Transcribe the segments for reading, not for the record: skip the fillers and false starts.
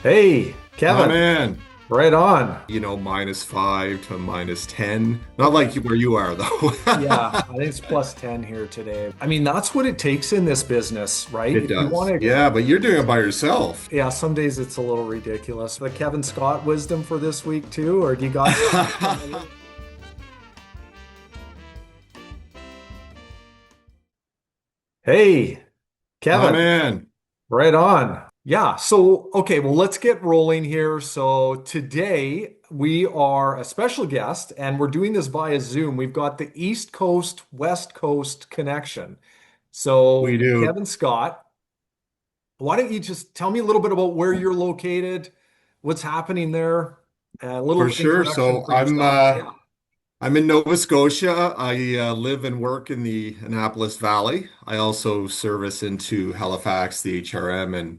Hey, Oh Kevin, man, right on. -5 to -10. Not like Okay. where you are though. Yeah, I think it's plus 10 here today. I mean, that's what it takes in this business, right? It If you want does. to, Yeah, but you're doing it by yourself. yeah, some days it's a little ridiculous. The Kevin Scott wisdom for this week too, or do you got something familiar? Hey, Oh Kevin, man. right on. Yeah, so okay, well, let's get rolling here. So today we are a special guest and we're doing this via Zoom. We've got the East Coast, West Coast connection. We So, do. Kevin Scott, why don't you just tell me a little bit about where you're located, what's happening there, a For little sure. introduction So for yourself. Yeah. I'm in Nova Scotia. I live and work in the Annapolis Valley. I also service into Halifax, the HRM, and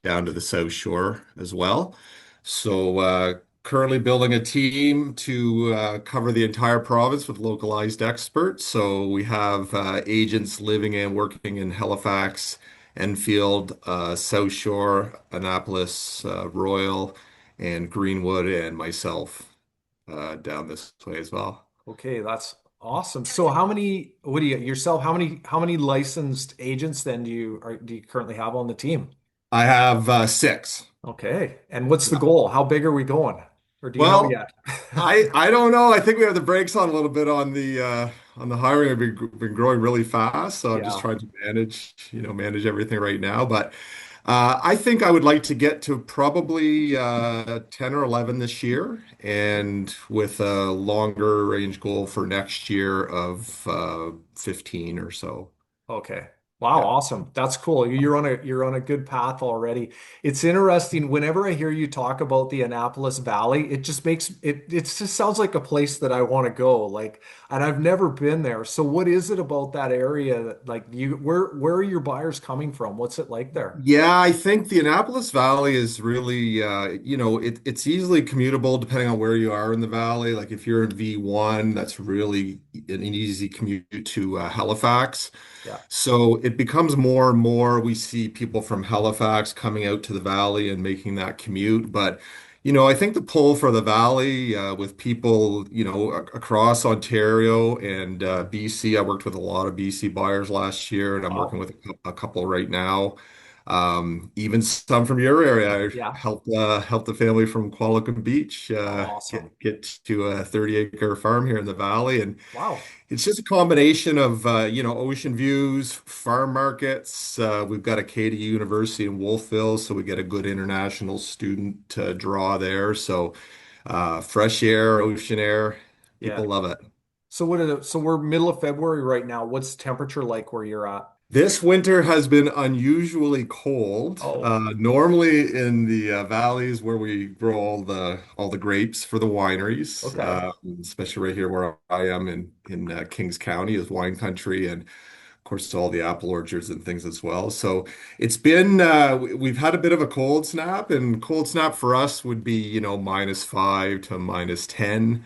down to the South Shore as well. So currently building a team to cover the entire province with localized experts. So we have agents living and working in Halifax, Enfield, South Shore, Annapolis, Royal, and Greenwood, and myself down this way as well. Okay, that's awesome. So what do you yourself, how many licensed agents then do you currently have on the team? I have six. Okay. And what's the goal? How big are we going? Or do you know Well, yet? I don't know. I think we have the brakes on a little bit on the hiring. We've been growing really fast, so I'm just Yeah. trying to manage everything right now. But I think I would like to get to probably 10 or 11 this year, and with a longer range goal for next year of 15 or so. Okay. Wow, Yeah. awesome. That's cool. You're on a good path already. It's interesting whenever I hear you talk about the Annapolis Valley, it just makes it just sounds like a place that I want to go. Like, and I've never been there. So what is it about that area that like where are your buyers coming from? What's it like there? Yeah, I think the Annapolis Valley is really, it's easily commutable depending on where you are in the valley. Like if you're in V1, that's really an easy commute to Halifax. Yeah. So it becomes more and more we see people from Halifax coming out to the valley and making that commute. But, I think the pull for the valley with people, across Ontario and BC, I worked with a lot of BC buyers last year, and I'm working Wow. with a couple right now. Even some from your area. I Yeah. helped the family from Qualicum Beach Awesome. get to a 30-acre farm here in the valley, and Wow. it's just a combination of ocean views, farm markets. We've got Acadia University in Wolfville, so we get a good international student draw there. So fresh air, ocean air, Yeah. people love it. So we're middle of February right now. What's the temperature like where you're at? This winter has been unusually cold. Oh, Normally in the valleys where we grow all the grapes for the wineries, okay. especially right here where I am in Kings County is wine country, and of course all the apple orchards and things as well. So it's been we've had a bit of a cold snap, and cold snap for us would be -5 to -10.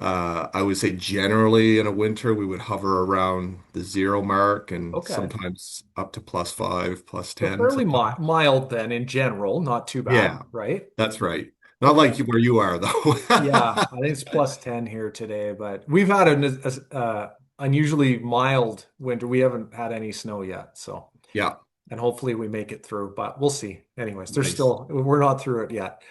I would say generally in a winter we would hover around the zero mark and Okay. sometimes up to +5, So +10 fairly mi sometimes. mild then in general, not too bad, Yeah, right? that's right. Not Okay. like where you are though. Yeah, I think it's plus 10 here today, but we've had an unusually mild winter. We haven't had any snow yet, so Yeah, and hopefully we make it through, but we'll see. Anyways, nice. we're not through it yet.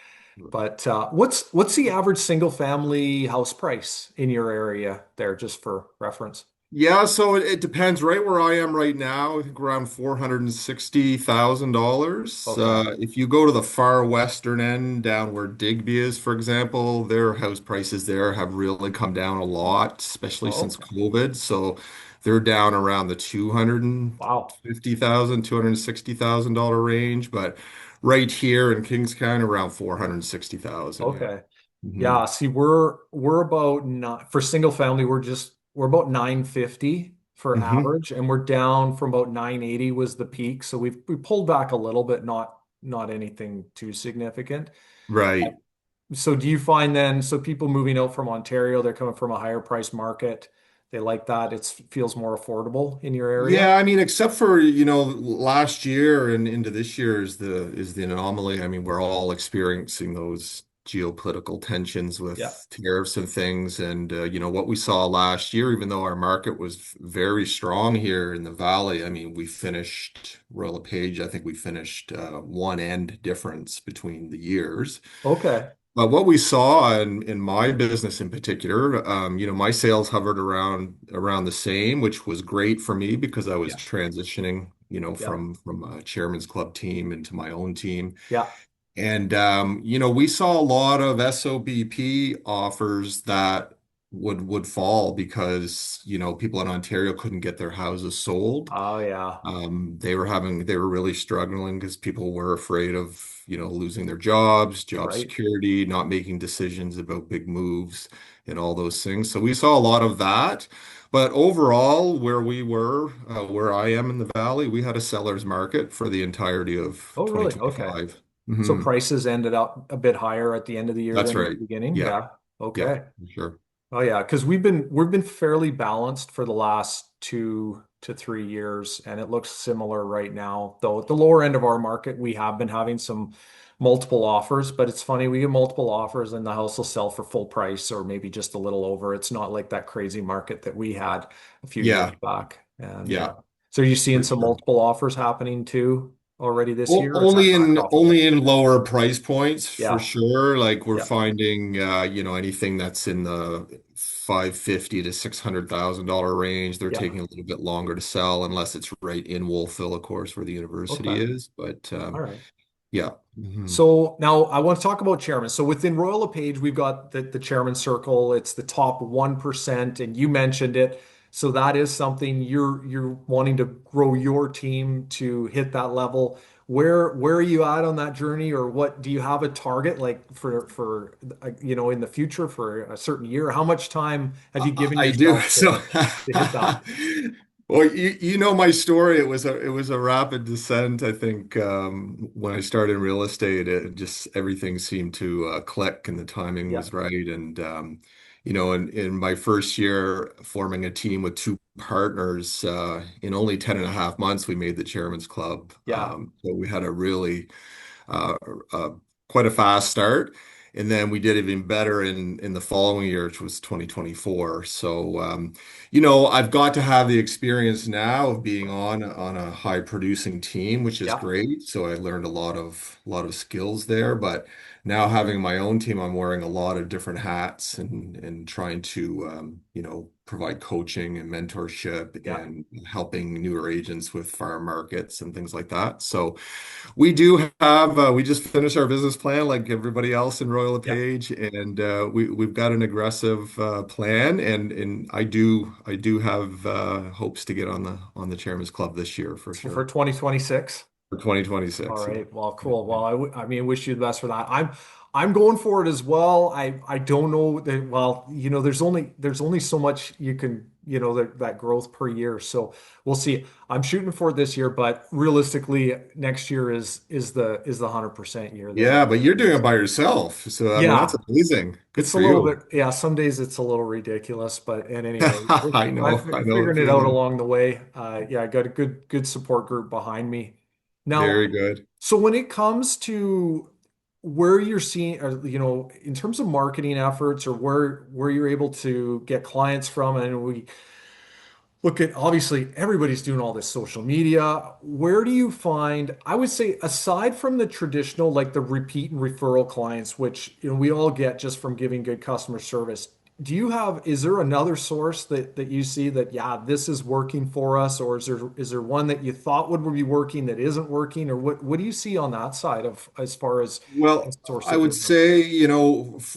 But what's the average single family house price in your area there, just for reference? Yeah, so it depends. Right where I am right now, I think around $460,000. Okay. If you go to the far western end, down where Digby is, for example, their house prices there have really come down a lot, especially since Okay. COVID. So they're down around the Wow. $250,000, $260,000 range. But right here in Kings County, around 460,000. Yeah. Okay. Hmm. Yeah, see, we're about not for single family, we're about 950 for Hmm. average, and we're down from about 980 was the peak. So we pulled back a little bit, not anything too significant. Right. So do you find then, so people moving out from Ontario, they're coming from a higher price market. they like that. It feels more affordable in your area. Yeah, I mean, except for, last year and into this year is the anomaly. I mean, we're all experiencing those geopolitical tensions Yeah. with tariffs and things. And what we saw last year, even though our market was very strong here in the valley, I mean, we finished Royal LePage, I think we finished one end difference between the years. Okay. But what we saw in my business in particular, my sales hovered around the same, which was great for me because I was Yeah. transitioning, Yeah. from a chairman's club team into my own team. Yeah. And we saw a lot of SOBP offers that would fall because, people in Ontario couldn't get their houses sold. Oh yeah. They were really struggling because people were afraid of, losing their jobs, job Right. security, not making decisions about big moves and all those things. So we saw a lot of that. But overall, where I am in the valley, we had a seller's market for the entirety of Oh really? Okay. 2025. So Hmm. prices ended up a bit higher at the end of the year That's than at the right. beginning. Yeah. Yeah. Yeah, Okay. for sure. Oh yeah, because we've been fairly balanced for the last 2 to 3 years, and it looks similar right now. Though at the lower end of our market, we have been having some multiple offers, but it's funny, we get multiple offers and the house will sell for full price or maybe just a little over. It's not like that crazy market that we had a few years Yeah. back. And Yeah, so are you seeing for some sure. multiple offers happening too already this year, or is that Only backed in off a bit? only in lower price points for Yeah, sure. Like we're yeah, finding anything that's in the 550 to $600,000 range, they're yeah. taking a little bit longer to sell unless it's right in Wolfville, of course, where the university Okay. is. But All right. yeah. Mhm. So now I want to talk about chairman. So within Royal LePage, we've got the chairman circle. It's the top 1%, and you mentioned it. So that is something you're wanting to grow your team to hit that level. Where are you at on that journey, or what do you have a target like for in the future for a certain year? How much time have you given I do. yourself So, to hit that? well, you know my story. It was a rapid descent. I think when I started in real estate, it just everything seemed to click, and the timing Yeah, was right. And in my first year forming a team with two partners, in only 10 and a half months, we made the Chairman's Club. yeah, So we had a really uh, uh, quite a fast start. And then we did even better in the following year, which was 2024. So, I've got to have the experience now of being on a high producing team, which is yeah, great. So I learned a lot of skills there. But now having my own team, I'm wearing a lot of different hats and trying to provide coaching and mentorship yeah, and helping newer agents with farm markets and things like that. So we just finished our business plan like everybody else in Royal yeah. LePage, and we've got an aggressive plan, and I do have hopes to get on the Chairman's Club this year for So for sure 2026. for All 2026. Yeah. right. Well, Yeah. cool. Well, I mean, wish you the best for that. I'm going for it as well. I don't know that. Well, there's only so much you can, that growth per year. So we'll see. I'm shooting for it this year, but realistically, next year is the 100% year that Yeah, but you're I'm. doing it by yourself, so I mean that's Yeah, amazing. Good it's a for little you. bit. Yeah, some days it's a little ridiculous, but at any rate, I I'm know the figuring it out feeling. along the way. Yeah, I got a good support group behind me. Now, Very good. so when it comes to where you're seeing, or, in terms of marketing efforts or where you're able to get clients from, and we look at, obviously everybody's doing all this social media. Where do you find, I would say, aside from the traditional, like the repeat and referral clients, which we all get just from giving good customer service, is there another source that you see that, yeah, this is working for us, or is there one that you thought would be working that isn't working, or what do you see on that side of as far as a Well, source I of would business? say,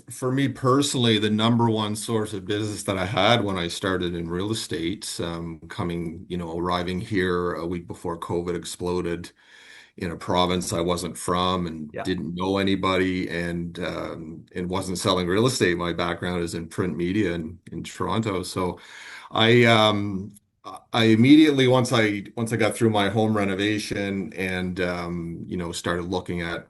for me personally, the number one source of business that I had when I started in real estate, arriving here a week before COVID exploded in a province I wasn't from and Yeah, didn't know anybody and wasn't selling real estate. My background is in print media in Toronto. So I immediately once I got through my home renovation and started looking at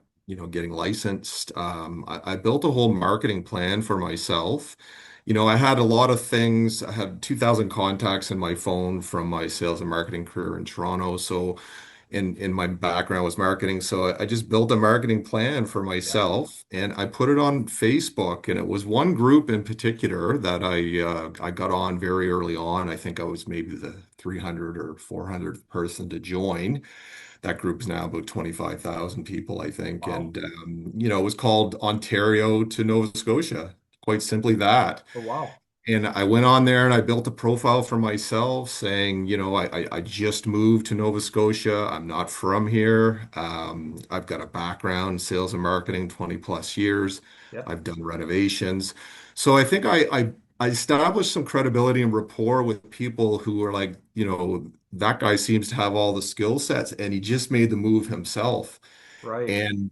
getting licensed. I built a whole marketing plan for myself. I had a lot of things. I had 2,000 contacts in my phone from my sales and marketing career in Toronto. So in my background was marketing. So I just built a marketing plan for Yeah. myself and I put it on Facebook. And it was one group in particular that I got on very early on. I think I was maybe the 300 or 400th person to join. That group is now about 25,000 people, I think. Wow. And, it was called Ontario to Nova Scotia. Quite simply that. Oh, wow. And I went on there and I built a profile for myself saying, I just moved to Nova Scotia. I'm not from here. I've got a background in sales and marketing, 20 plus years. Yeah. I've done renovations. So I think I established some credibility and rapport with people who were like, that guy seems to have all the skill sets and he just made the move himself. Right. And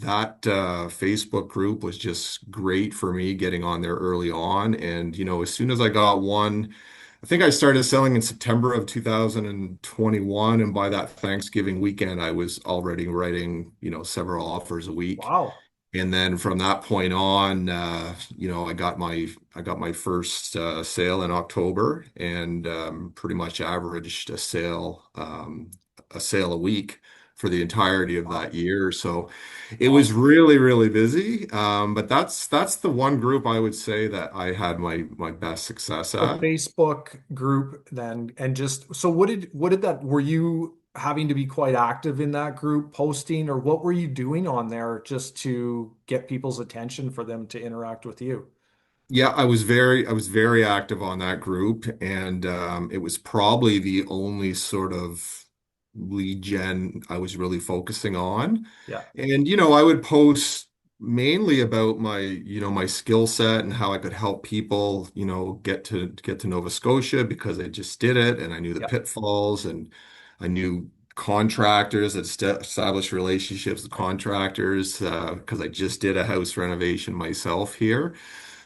that Facebook group was just great for me getting on there early on. And as soon as I got one, I think I started selling in September of 2021, and by that Thanksgiving weekend, I was already writing, several offers a week. Wow. And then from that point on, I got my first sale in October, and pretty much averaged a sale a week for the entirety of that Wow. year. So it was Awesome. really, really busy. But that's the one group I would say that I had my best success The at. Facebook group then, and just so what did that, were you having to be quite active in that group posting, or what were you doing on there just to get people's attention for them to interact with you? Yeah, I was very active on that group, and it was probably the only sort of lead gen I was really focusing on. Yeah. And I would post mainly about my skill set and how I could help people, get to Nova Scotia because I just did it and I knew the Yeah. pitfalls and I knew contractors that established relationships with Right. contractors because I just did a house renovation myself here.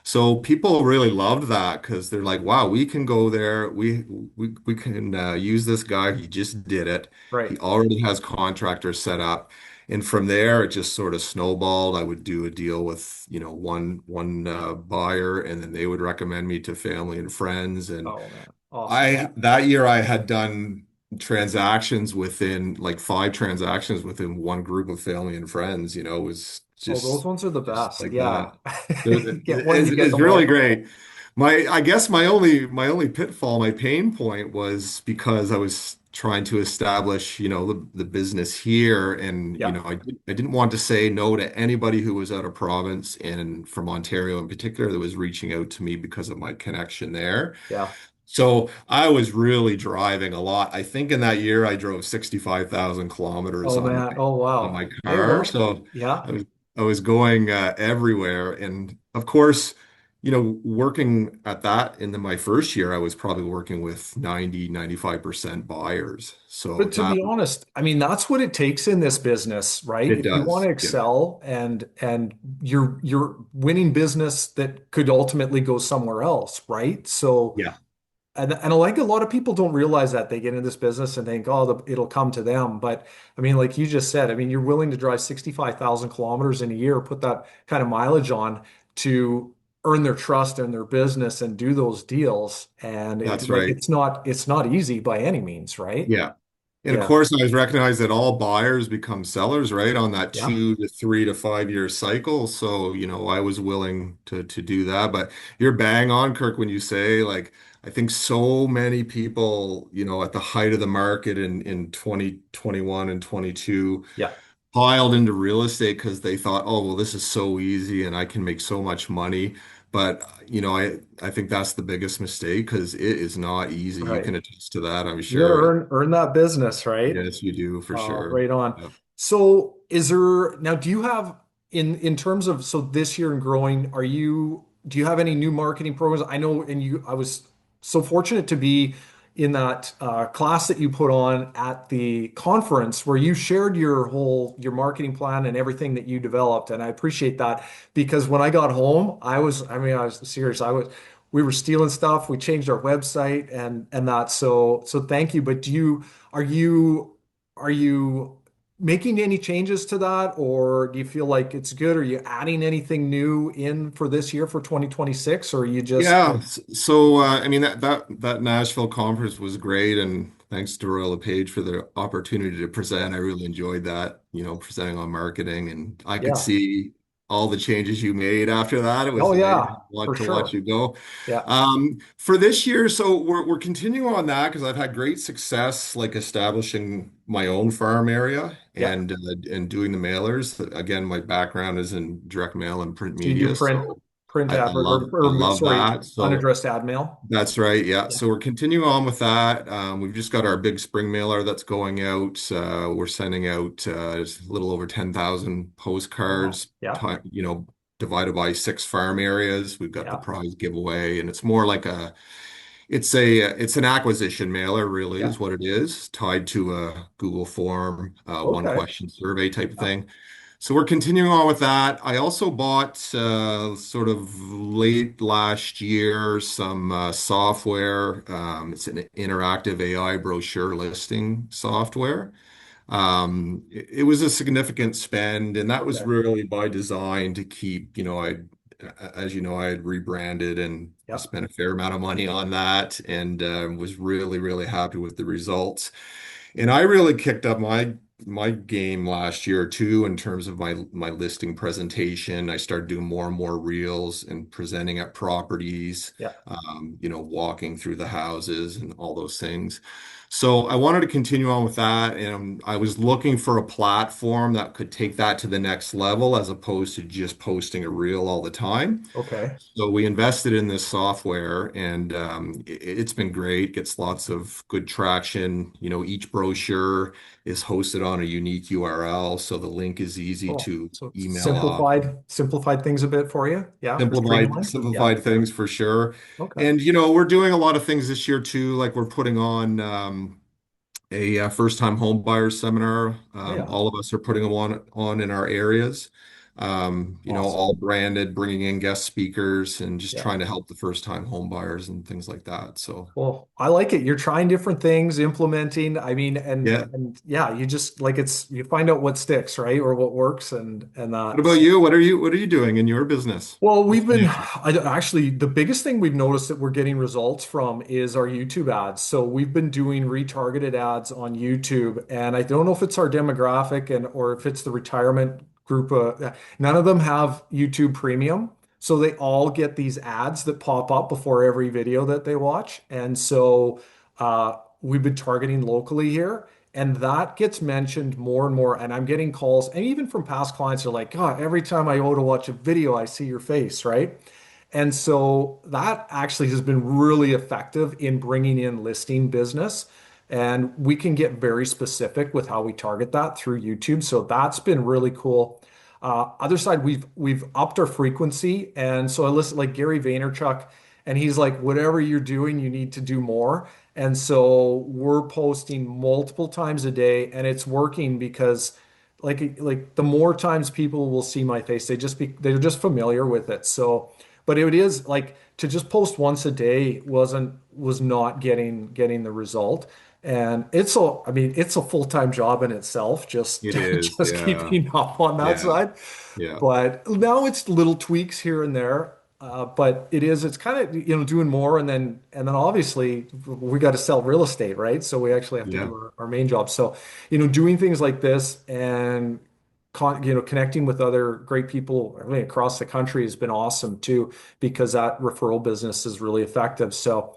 So people really loved that because they're like, wow, we can go there. We can use this guy. He just did it. Right. He already has contractors set up. And from there, it just sort of snowballed. I would do a deal with, one buyer, and then they would recommend me to family and friends. And Oh man. Awesome. I that year I had done transactions within like 5 transactions within one group of family and friends. It was Oh, those just ones are the just best. like Yeah. that. It- Get wanting It's, to get it's them really all. great. I guess my only pitfall, my pain point was because I was trying to establish, the business here, and Yeah. I didn't want to say no to anybody who was out of province and from Ontario in particular that was reaching out to me because of my connection there. Yeah. So I was really driving a lot. I think in that year I drove 65,000 kilometers Oh on man. Oh my wow. Hey, car. well, So yeah. I was I was going everywhere. And of course, working at that in my first year, I was probably working with 90-95% buyers. So But to that be honest, I mean, that's what it takes in this business, right? it If you want does. to Yeah. excel and you're winning business that could ultimately go somewhere else, right? So, Yeah. and like a lot of people don't realize that they get in this business and think, oh, it'll come to them. But I mean, like you just said, I mean, you're willing to drive 65,000 kilometers in a year, put that kind of mileage on to earn their trust in their business and do those deals. And That's like right. it's not easy by any means, right? Yeah. And of Yeah. course, I was recognized that all buyers become sellers, right, on that Yeah. 2 to 3 to 5 year cycle. So, I was willing to do that. But you're bang on, Kirk, when you say, like, I think so many people, at the height of the market in 2021 and 22 Yeah. piled into real estate because they thought, oh, well, this is so easy and I can make so much money. But, I think that's the biggest mistake because it is not easy. You Right. can attest to that, I'm You got to sure. earn that business, right? Yes, you do for sure. Right on. Yep. So is there now, do you have in terms of so this year and growing, do you have any new marketing programs? I know, and I was so fortunate to be in that class that you put on at the conference where you shared your marketing plan and everything that you developed. And I appreciate that because when I got home, I was serious. We were stealing stuff. We changed our website and that. So thank you. But are you making any changes to that, or do you feel like it's good? Are you adding anything new in for this year for 2026, or are you just Yeah. So, I mean, that Nashville conference was great, and thanks to Royal LePage for the opportunity to present. I really enjoyed that, presenting on marketing, and I could yeah. see all the changes you made after that. It was Oh amazing yeah, what for to watch sure. you go. Yeah. For this year, so we're continuing on that because I've had great success, like establishing my own farm area Yeah. and doing the mailers. Again, my background is in direct mail and print So you do media, so. print I advert love I or love sorry, that. So unaddressed ad mail. that's right. Yeah. Yeah. So we're continuing on with that. We've just got our big spring mailer that's going out. We're sending out just a little over 10,000 Wow. postcards, Yeah. divided by 6 farm areas. We've got the Yeah. prize giveaway, and it's more like it's an acquisition mailer, really, Yeah. is what it is, tied to a Google form, one Okay. question survey type of Yeah. thing. So we're continuing on with that. I also bought sort of late last year some software. It's an interactive AI brochure listing software. It was a significant spend, and that was Okay. really by design to keep, as you know, I had rebranded and I Yeah. spent a fair amount of money on that and was really, really happy with the results. And I really kicked up my game last year too in terms of my listing presentation. I started doing more and more reels and presenting at properties, Yeah. walking through the houses and all those things. So I wanted to continue on with that, and I was looking for a platform that could take that to the next level as opposed to just posting a reel all the time. Okay. So we invested in this software, and it's been great. Gets lots of good traction. Each brochure is hosted on a unique URL, so the link is easy Cool. to So it's email off. simplified things a bit for you. Yeah. Or Simplified, streamlined. Yeah. simplified things for sure. Okay. And we're doing a lot of things this year too. Like we're putting on a first-time home buyers seminar. Oh yeah. All of us are putting one on in our areas. Awesome. All branded, bringing in guest speakers and just Yeah. trying to help the first-time home buyers and things like that. So, Well, I like it. You're trying different things, implementing. I mean, yeah. and yeah, you just like you find out what sticks, right? Or what works and What that. about you? What are you doing in your business? Well, What's new? actually, the biggest thing we've noticed that we're getting results from is our YouTube ads. So we've been doing retargeted ads on YouTube, and I don't know if it's our demographic or if it's the retirement group. None of them have YouTube Premium. So they all get these ads that pop up before every video that they watch. And so we've been targeting locally here. And that gets mentioned more and more. And I'm getting calls, and even from past clients are like, God, every time I go to watch a video, I see your face, right? And so that actually has been really effective in bringing in listing business. And we can get very specific with how we target that through YouTube. So that's been really cool. Other side, we've upped our frequency. And so I listen like Gary Vaynerchuk, and he's like, whatever you're doing, you need to do more. And so we're posting multiple times a day, and it's working because like the more times people will see my face, they're just familiar with it. So, but it is like to just post once a day was not getting the result. And I mean, it's a full-time job in itself, just It is. just Yeah. keeping up on that Yeah. side. Yeah. But now it's little tweaks here and there. But it's kind of, doing more and then obviously we got to sell real estate, right? So we actually have to do Yeah. our main job. So, doing things like this and connecting with other great people, I mean, across the country has been awesome too, because that referral business is really effective. So,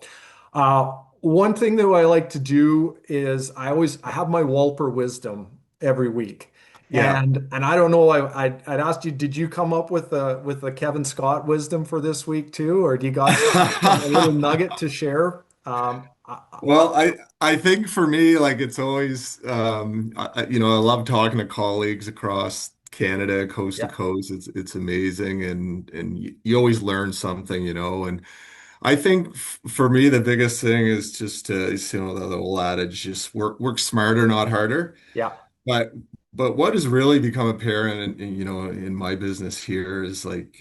one thing that I like to do is I have my Walper wisdom every week. Yeah. And I don't know, I'd asked you, did you come up with a Kevin Scott wisdom for this week too, or do you got a little nugget to share? Well, I think for me, like it's always, I love talking to colleagues across Canada, coast to Yeah, coast. It's amazing, and you always learn something, and I think for me the biggest thing is just to, the old adage, just work smarter, not harder. yeah, But what has really become apparent, in my business here is like,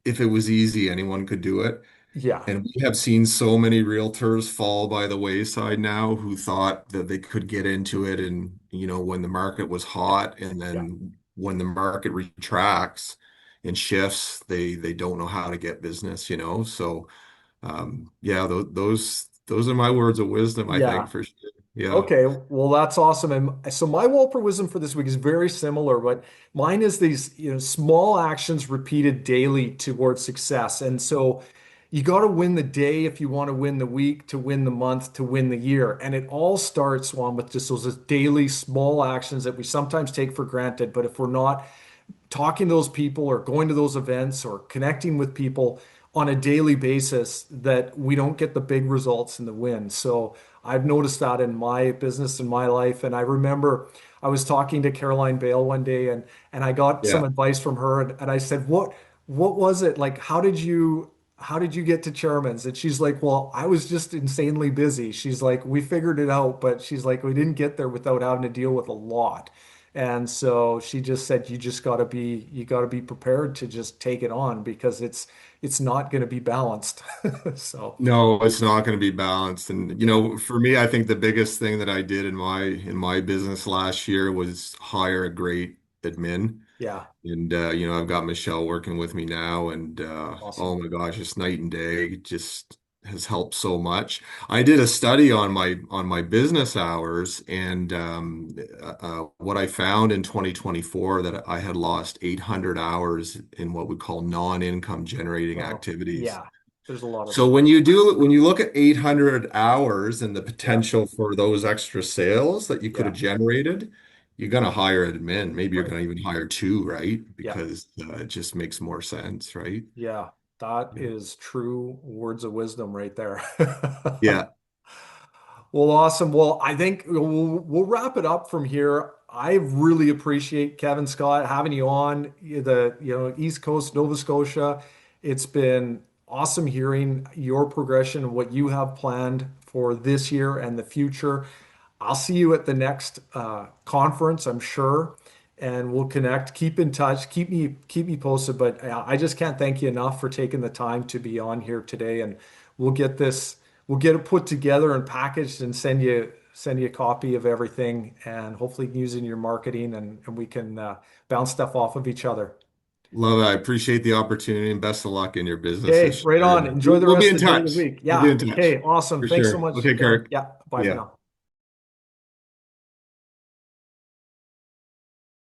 if it was easy, anyone could do it. yeah, And we have seen so many realtors fall by the wayside now who thought that they could get into it and when the market was hot, and Yeah. then when the market retracts and shifts, they don't know how to get business. So yeah, those are my words of wisdom, I think, Yeah. for sure. Yeah. Okay, well that's awesome. And so my Walper wisdom for this week is very similar, but mine is these, small actions repeated daily towards success. And so you got to win the day if you want to win the week, to win the month, to win the year. And it all starts, Juan, with just those daily small actions that we sometimes take for granted. But if we're not talking to those people or going to those events or connecting with people on a daily basis, that we don't get the big results and the wins. So I've noticed that in my business and my life. And I remember I was talking to Caroline Bale one day, and I got some Yeah. advice from her, and I said, what was it? Like, how did you get to chairman's? And she's like, well, I was just insanely busy. She's like, we figured it out, but she's like, we didn't get there without having to deal with a lot. And so she just said, you got to be prepared to just take it on, because it's not going to be balanced. So No, it's not going to be balanced. And for me, I think the biggest thing that I did in my business last year was hire a great admin. yeah, And I've got Michelle working with me now, and oh awesome. my gosh, it's night and day. It just has helped so much. I did a study on my business hours, and what I found in 2024, that I had lost 800 hours in what we call non-income generating Well, activities. yeah, there's a lot of So that. when you look at 800 hours and the Yeah, potential for those extra sales that you could yeah, have generated, you're going to hire an admin. Maybe you're right. going to even hire two, right? Yeah, Because it just makes more sense, right? yeah. That Yeah. is true words of wisdom right there. Yeah. Well, awesome. Well, I think we'll wrap it up from here. I really appreciate Kevin Scott having you on the East Coast, Nova Scotia. It's been awesome hearing your progression and what you have planned for this year and the future. I'll see you at the next conference, I'm sure, and we'll connect. Keep in touch. Keep me posted. But I just can't thank you enough for taking the time to be on here today. And we'll get this. We'll get it put together and packaged and send you a copy of everything, and hopefully use it in your marketing, and we can bounce stuff off of each other. Love it. I appreciate the opportunity, and best of luck in your business Okay, this right year. on. And Enjoy we'll, the we'll be rest in of the day of the touch. week. We'll be Yeah. in touch Okay, awesome. for Thanks so sure. much, Okay, Kevin. Kirk. Yeah. Bye for Yeah. now.